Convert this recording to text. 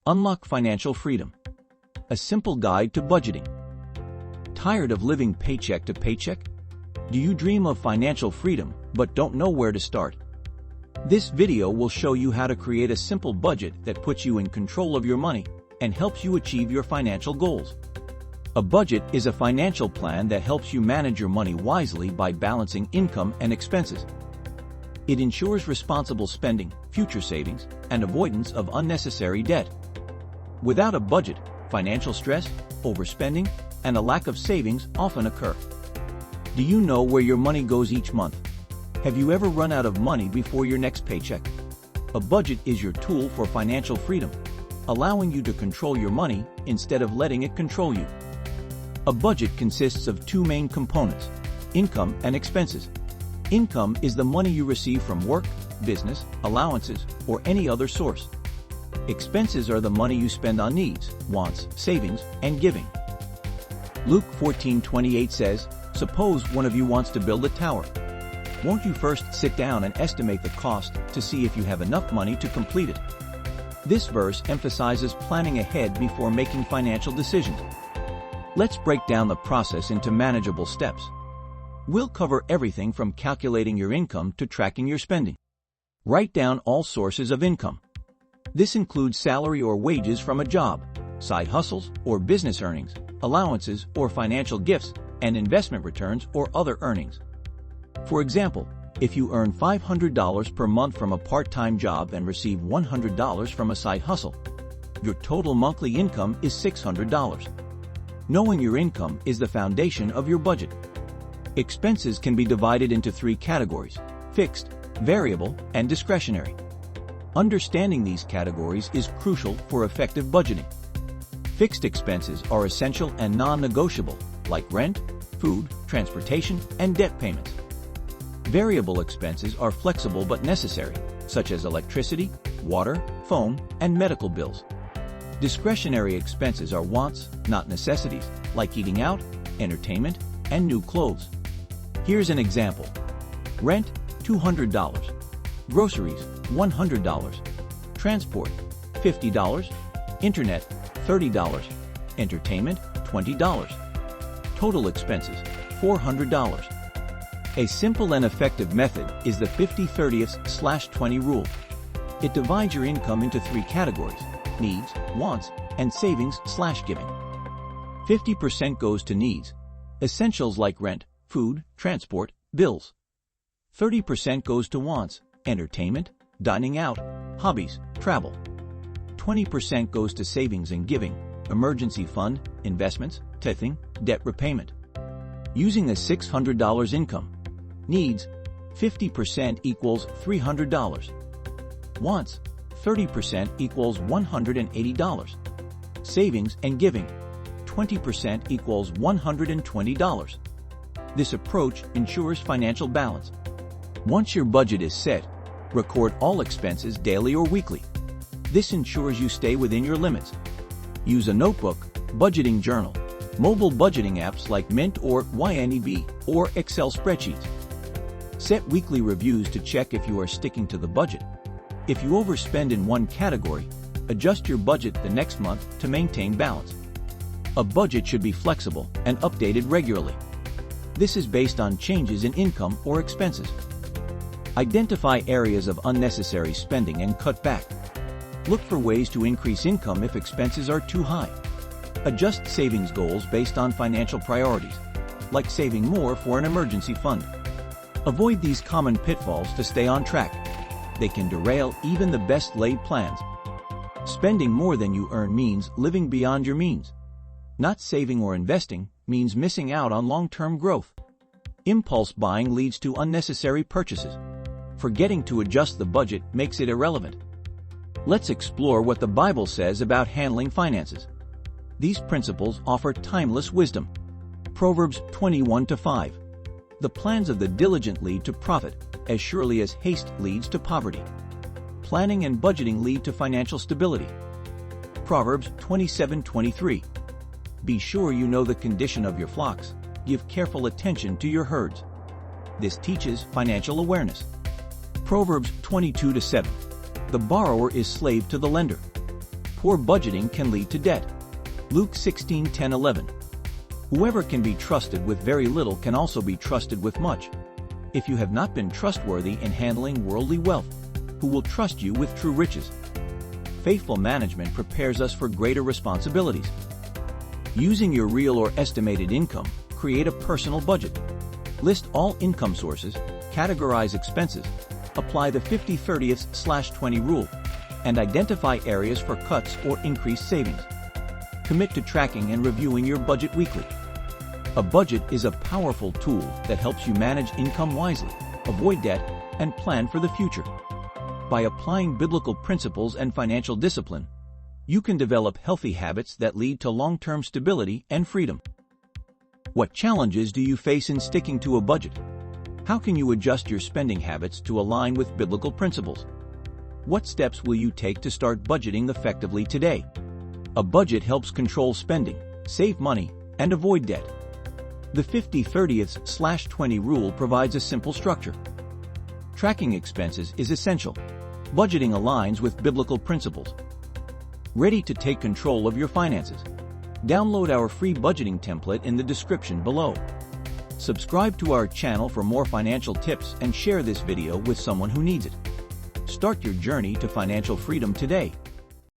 Unlock financial freedom. A simple guide to budgeting. Tired of living paycheck to paycheck? Do you dream of financial freedom but don't know where to start? This video will show you how to create a simple budget that puts you in control of your money and helps you achieve your financial goals. A budget is a financial plan that helps you manage your money wisely by balancing income and expenses. It ensures responsible spending, future savings, and avoidance of unnecessary debt. Without a budget, financial stress, overspending, and a lack of savings often occur. Do you know where your money goes each month? Have you ever run out of money before your next paycheck? A budget is your tool for financial freedom, allowing you to control your money instead of letting it control you. A budget consists of two main components: income and expenses. Income is the money you receive from work, business, allowances, or any other source. Expenses are the money you spend on needs, wants, savings, and giving. Luke 14:28 says, "Suppose one of you wants to build a tower. Won't you first sit down and estimate the cost to see if you have enough money to complete it?" This verse emphasizes planning ahead before making financial decisions. Let's break down the process into manageable steps. We'll cover everything from calculating your income to tracking your spending. Write down all sources of income. This includes salary or wages from a job, side hustles or business earnings, allowances or financial gifts, and investment returns or other earnings. For example, if you earn $500 per month from a part-time job and receive $100 from a side hustle, your total monthly income is $600. Knowing your income is the foundation of your budget. Expenses can be divided into three categories: fixed, variable, and discretionary. Understanding these categories is crucial for effective budgeting. Fixed expenses are essential and non-negotiable, like rent, food, transportation, and debt payments. Variable expenses are flexible but necessary, such as electricity, water, phone, and medical bills. Discretionary expenses are wants, not necessities, like eating out, entertainment, and new clothes. Here's an example. Rent, $200. Groceries, $100. Transport, $50. Internet, $30. Entertainment, $20. Total expenses, $400. A simple and effective method is the 50/30/20 rule. It divides your income into three categories: needs, wants, and savings/giving. 50% goes to needs, essentials like rent, food, transport, bills. 30% goes to wants, entertainment, dining out, hobbies, travel. 20% goes to savings and giving, emergency fund, investments, tithing, debt repayment. Using a $600 income, needs, 50% equals $300. Wants, 30% equals $180. Savings and giving, 20% equals $120. This approach ensures financial balance. Once your budget is set, record all expenses daily or weekly. This ensures you stay within your limits. Use a notebook, budgeting journal, mobile budgeting apps like Mint or YNEB, or Excel spreadsheets. Set weekly reviews to check if you are sticking to the budget. If you overspend in one category, adjust your budget the next month to maintain balance. A budget should be flexible and updated regularly. This is based on changes in income or expenses. Identify areas of unnecessary spending and cut back. Look for ways to increase income if expenses are too high. Adjust savings goals based on financial priorities, like saving more for an emergency fund. Avoid these common pitfalls to stay on track. They can derail even the best laid plans. Spending more than you earn means living beyond your means. Not saving or investing means missing out on long-term growth. Impulse buying leads to unnecessary purchases. Forgetting to adjust the budget makes it irrelevant. Let's explore what the Bible says about handling finances. These principles offer timeless wisdom. Proverbs 21:5. The plans of the diligent lead to profit, as surely as haste leads to poverty. Planning and budgeting lead to financial stability. Proverbs 27:23. Be sure you know the condition of your flocks. Give careful attention to your herds. This teaches financial awareness. Proverbs 22:7. The borrower is slave to the lender. Poor budgeting can lead to debt. Luke 16:10-11. Whoever can be trusted with very little can also be trusted with much. If you have not been trustworthy in handling worldly wealth, who will trust you with true riches? Faithful management prepares us for greater responsibilities. Using your real or estimated income, create a personal budget. List all income sources, categorize expenses, apply the 50/30/20 rule, and identify areas for cuts or increased savings. Commit to tracking and reviewing your budget weekly. A budget is a powerful tool that helps you manage income wisely, avoid debt, and plan for the future. By applying biblical principles and financial discipline, you can develop healthy habits that lead to long-term stability and freedom. What challenges do you face in sticking to a budget? How can you adjust your spending habits to align with biblical principles? What steps will you take to start budgeting effectively today? A budget helps control spending, save money, and avoid debt. The 50/30/20 rule provides a simple structure. Tracking expenses is essential. Budgeting aligns with biblical principles. Ready to take control of your finances? Download our free budgeting template in the description below. Subscribe to our channel for more financial tips and share this video with someone who needs it. Start your journey to financial freedom today.